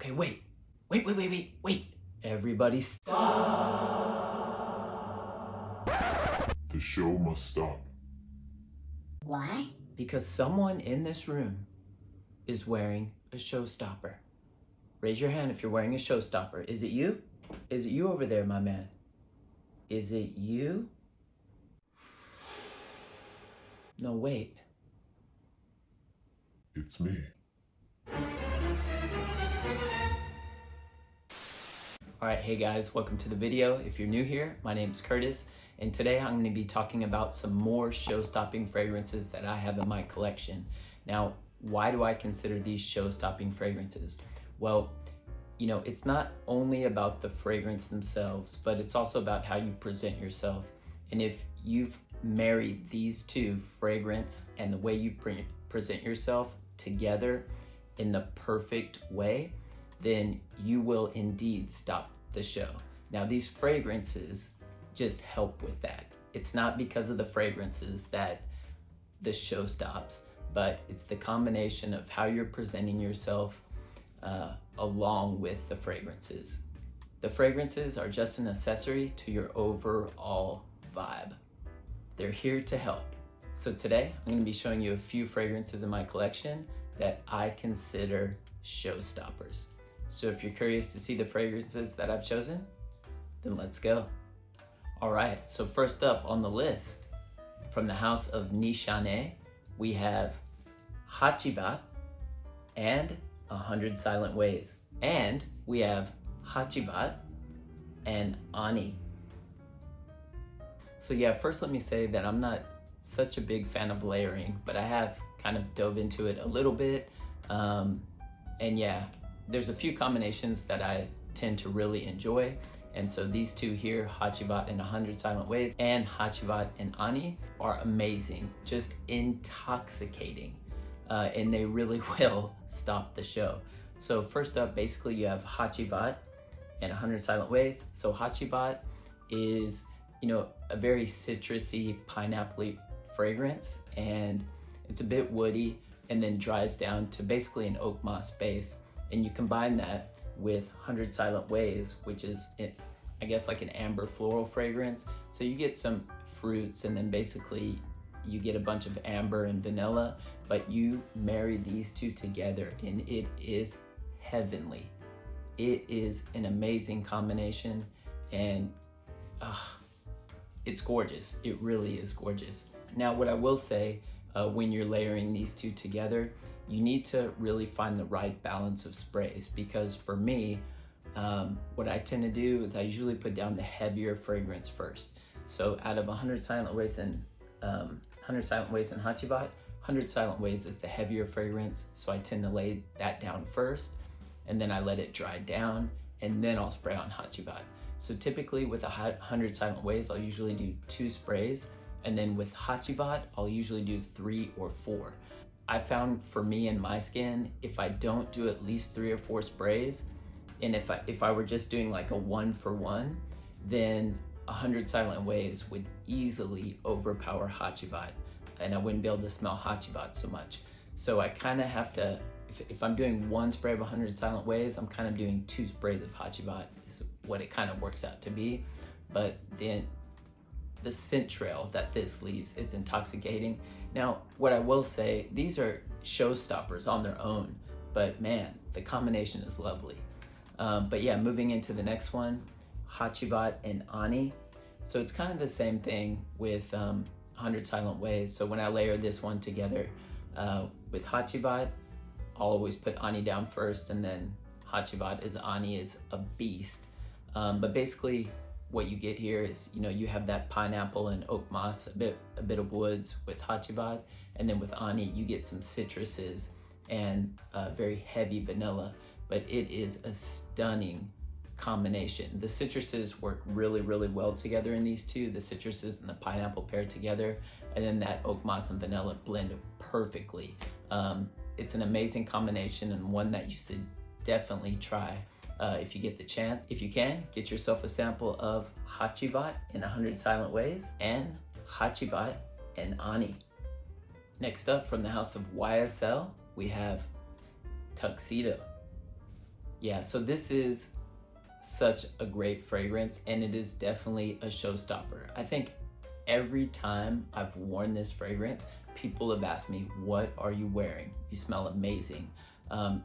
Okay, wait. Everybody stop. The show must stop. Why? Because someone in this room is wearing a showstopper. Raise your hand if you're wearing a showstopper. Is it you? Is it you over there, my man? Is it you? No, wait. It's me. Alright, hey guys, welcome to the video. If you're new here, my name's Curtis, and today I'm going to be talking about some more show-stopping fragrances that I have in my collection. Now, why do I consider these show-stopping fragrances? Well, you know, it's not only about the fragrance themselves, but it's also about how you present yourself. And if you've married these two, fragrance and the way you present yourself together in the perfect way, then you will indeed stop the show. Now, these fragrances just help with that. It's not because of the fragrances that the show stops, but it's the combination of how you're presenting yourself along with the fragrances. The fragrances are just an accessory to your overall vibe. They're here to help. So today, I'm going to be showing you a few fragrances in my collection that I consider showstoppers. So if you're curious to see the fragrances that I've chosen, then let's go. All right, so first up on the list, from the house of Nishan, we have Hachibat and 100 Silent Ways. And we have Hachibat and Ani. So yeah, first let me say that I'm not such a big fan of layering, but I have kind of dove into it a little bit. And yeah, there's a few combinations that I tend to really enjoy. And so these two here, Hachibat and 100 Silent Ways and Hachibat and Ani, are amazing, just intoxicating. And they really will stop the show. So first up, basically you have Hachibat and 100 Silent Ways. So Hachibat is, you know, a very citrusy, pineapple-y fragrance, and it's a bit woody and then dries down to basically an oak moss base. And you combine that with 100 Silent Ways, which is, I guess, like an amber floral fragrance. So you get some fruits, and then basically you get a bunch of amber and vanilla, but you marry these two together and it is heavenly. It is an amazing combination, and it's gorgeous. It really is gorgeous. Now, what I will say, when you're layering these two together, you need to really find the right balance of sprays, because for me, what I tend to do is I usually put down the heavier fragrance first. So out of 100 Silent Ways and 100 Silent Ways and Hachibat, 100 Silent Ways is the heavier fragrance, so I tend to lay that down first, and then I let it dry down, and then I'll spray on Hachibat. So typically with 100 Silent Ways, I'll usually do 2 sprays, and then with Hachibat, I'll usually do 3 or 4. I found for me and my skin, if I don't do at least 3 or 4 sprays, and if I were just doing like a 1-for-1, then 100 Silent Ways would easily overpower Hachibat, and I wouldn't be able to smell Hachibat so much. So I kind of have to, if I'm doing 1 spray of 100 Silent Ways, I'm kind of doing 2 sprays of Hachibat, is what it kind of works out to be. But then the scent trail that this leaves is intoxicating. Now, what I will say, these are showstoppers on their own, but man, the combination is lovely. But yeah, moving into the next one, Hachibat and Ani. So it's kind of the same thing with 100 Silent Ways. So when I layer this one together with Hachibat, I'll always put Ani down first, and then Hachibat is Ani is a beast. But basically what you get here is, you know, you have that pineapple and oak moss, a bit of woods with Hachibat, and then with Ani you get some citruses and very heavy vanilla, but it is a stunning combination. The citruses work really, really well together in these two. The citruses and the pineapple pair together, and then that oak moss and vanilla blend perfectly. It's an amazing combination, and one that you should definitely try if you get the chance. If you can, get yourself a sample of Hachibat in 100 Silent Ways and Hachibat and Ani. Next up, from the house of YSL, we have Tuxedo. Yeah, so this is such a great fragrance, and it is definitely a showstopper. I think every time I've worn this fragrance, people have asked me, what are you wearing? You smell amazing.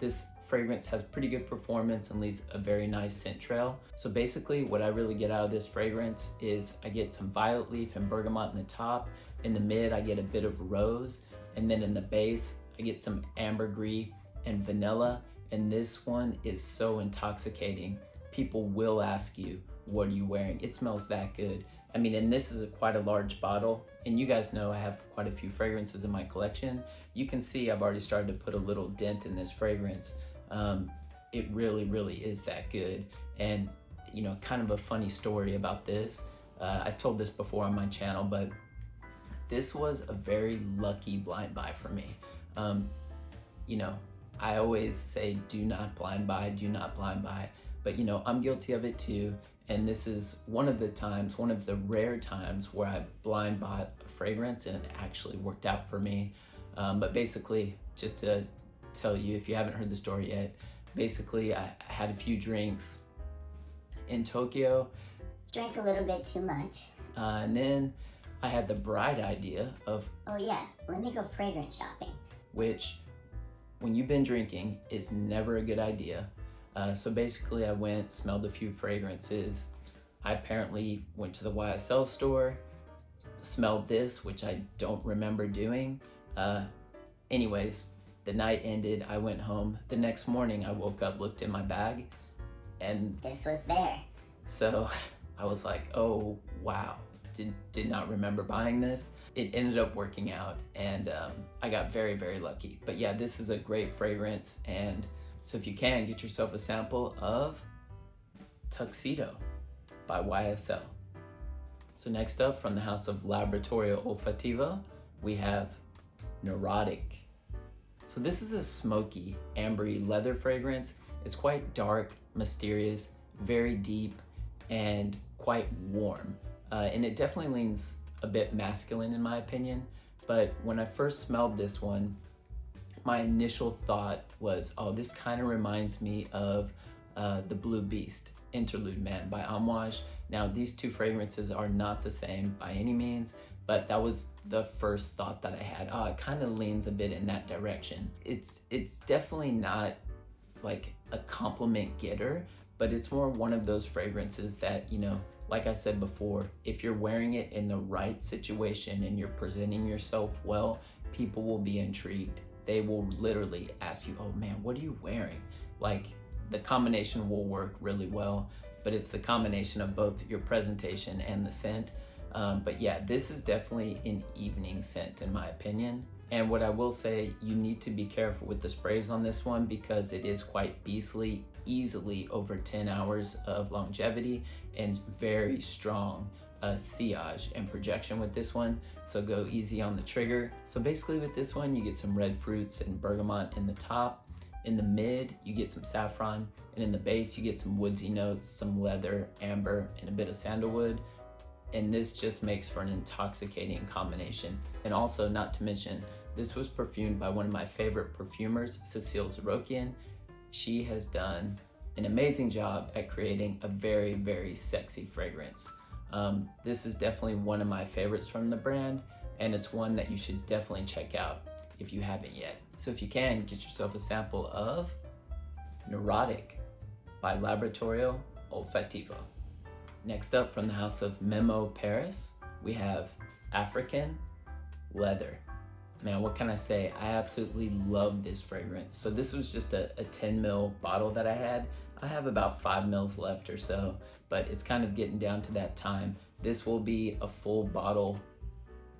This fragrance has pretty good performance and leaves a very nice scent trail. So basically what I really get out of this fragrance is I get some violet leaf and bergamot in the top. In the mid, I get a bit of rose. And then in the base, I get some ambergris and vanilla. And this one is so intoxicating. People will ask you, what are you wearing? It smells that good. I mean, and this is quite a large bottle, and you guys know I have quite a few fragrances in my collection. You can see I've already started to put a little dent in this fragrance. It really, really is that good. And, you know, kind of a funny story about this. I've told this before on my channel, but this was a very lucky blind buy for me. You know, I always say, do not blind buy, do not blind buy. But, you know, I'm guilty of it too. And this is one of the rare times where I blind bought a fragrance and it actually worked out for me. But basically, just to tell you, if you haven't heard the story yet, basically I had a few drinks in Tokyo. Drank a little bit too much. And then I had the bright idea of, oh yeah, let me go fragrance shopping. which when you've been drinking is never a good idea. So basically I went, smelled a few fragrances. I apparently went to the YSL store, smelled this, which I don't remember doing. Anyways, the night ended, I went home. The next morning I woke up, looked in my bag, and this was there. so I was like, oh wow, did not remember buying this. It ended up working out, and I got very, very lucky. But yeah, this is a great fragrance, and so if you can, get yourself a sample of Tuxedo by YSL. So next up, from the house of Laboratorio Olfativo, we have Neurotic. So this is a smoky, ambery leather fragrance. It's quite dark, mysterious, very deep, and quite warm. And it definitely leans a bit masculine in my opinion. But when I first smelled this one, my initial thought was, oh, this kind of reminds me of the Blue Beast, Interlude Man by Amouage. Now, these two fragrances are not the same by any means, but that was the first thought that I had. Oh, it kind of leans a bit in that direction. It's definitely not like a compliment getter, but it's more one of those fragrances that, you know, like I said before, if you're wearing it in the right situation and you're presenting yourself well, people will be intrigued. They will literally ask you, oh man, what are you wearing? Like, the combination will work really well, but it's the combination of both your presentation and the scent. But yeah, this is definitely an evening scent in my opinion. And what I will say, you need to be careful with the sprays on this one because it is quite beastly, easily over 10 hours of longevity and very strong sillage and projection with this one, so go easy on the trigger. So basically with this one, you get some red fruits and bergamot in the top. In the mid, you get some saffron, and in the base, you get some woodsy notes, some leather, amber, and a bit of sandalwood. And this just makes for an intoxicating combination. And also, not to mention, this was perfumed by one of my favorite perfumers, Cecile Zarokian. She has done an amazing job at creating a very, very sexy fragrance. This is definitely one of my favorites from the brand, and it's one that you should definitely check out if you haven't yet. So if you can, get yourself a sample of Neurotic by Laboratorio Olfativo. Next up, from the house of Memo Paris, we have African Leather. Man, what can I say? I absolutely love this fragrance. So this was just a 10 ml bottle that I had. I have about 5 mils left or so, but it's kind of getting down to that time. This will be a full bottle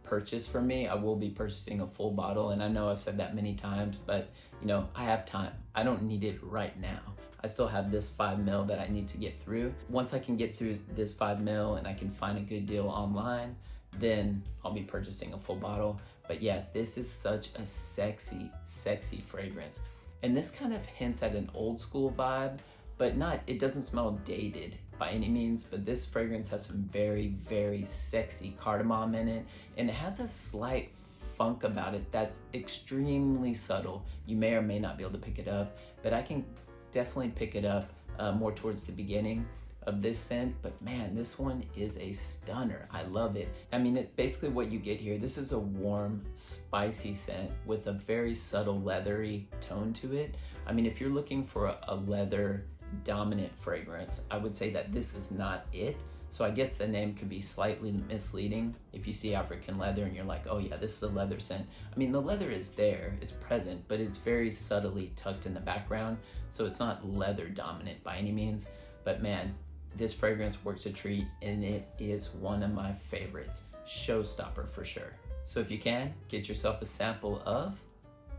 purchase for me. I will be purchasing a full bottle, and I know I've said that many times, but you know, I have time. I don't need it right now. I still have this 5 mil that I need to get through. Once I can get through this 5 mil and I can find a good deal online, then I'll be purchasing a full bottle. But yeah, this is such a sexy, sexy fragrance. And this kind of hints at an old school vibe, but it doesn't smell dated by any means, but this fragrance has some very, very sexy cardamom in it, and it has a slight funk about it that's extremely subtle. You may or may not be able to pick it up, but I can definitely pick it up more towards the beginning of this scent, but man, this one is a stunner. I love it. I mean, basically what you get here, this is a warm, spicy scent with a very subtle leathery tone to it. I mean, if you're looking for a leather dominant fragrance, I would say that this is not it. So I guess the name could be slightly misleading if you see African leather and you're like, oh yeah, this is a leather scent. I mean, the leather is there, it's present, but it's very subtly tucked in the background. So it's not leather dominant by any means, but man, this fragrance works a treat, and it is one of my favorites. Showstopper for sure. So if you can, get yourself a sample of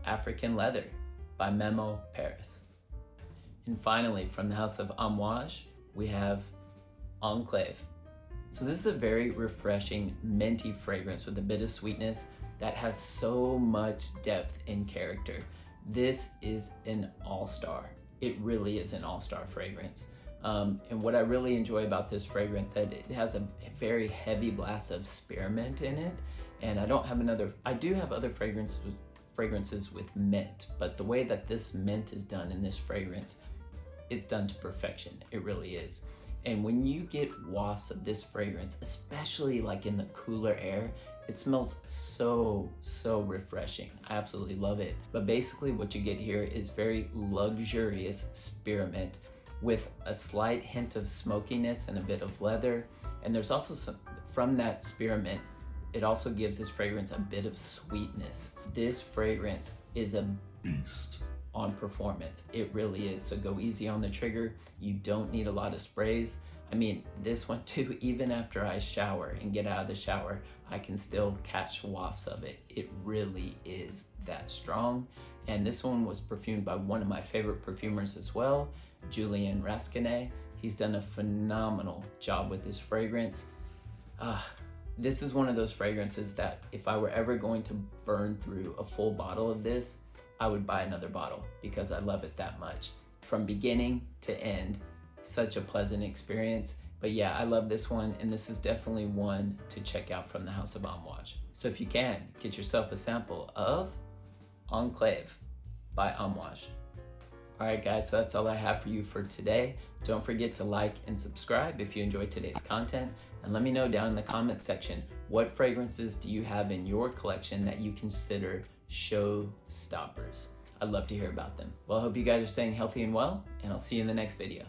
African Leather by Memo Paris. And finally, from the house of Amouage, we have Enclave. So this is a very refreshing, minty fragrance with a bit of sweetness that has so much depth and character. This is an all-star. It really is an all-star fragrance. And what I really enjoy about this fragrance, that it has a very heavy blast of spearmint in it. And I do have other fragrances with mint, but the way that this mint is done in this fragrance, it's done to perfection. It really is. And when you get wafts of this fragrance, especially like in the cooler air, it smells so refreshing. I absolutely love it. But basically what you get here is very luxurious spearmint with a slight hint of smokiness and a bit of leather. And there's also some, from that spearmint, it also gives this fragrance a bit of sweetness. This fragrance is a beast on performance. It really is. So go easy on the trigger. You don't need a lot of sprays. I mean, this one too, even after I shower and get out of the shower, I can still catch wafts of it. It really is that strong. And this one was perfumed by one of my favorite perfumers as well, Julien Rasquinet. He's done a phenomenal job with this fragrance. This is one of those fragrances that if I were ever going to burn through a full bottle of this, I would buy another bottle because I love it that much. From beginning to end, such a pleasant experience. But yeah, I love this one, and this is definitely one to check out from the house of Amouage. So if you can, get yourself a sample of Enclave by Amouage. All right guys, so that's all I have for you for today. Don't forget to like and subscribe if you enjoyed today's content, and let me know down in the comments section, what fragrances do you have in your collection that you consider showstoppers? I'd love to hear about them. Well, I hope you guys are staying healthy and well, and I'll see you in the next video.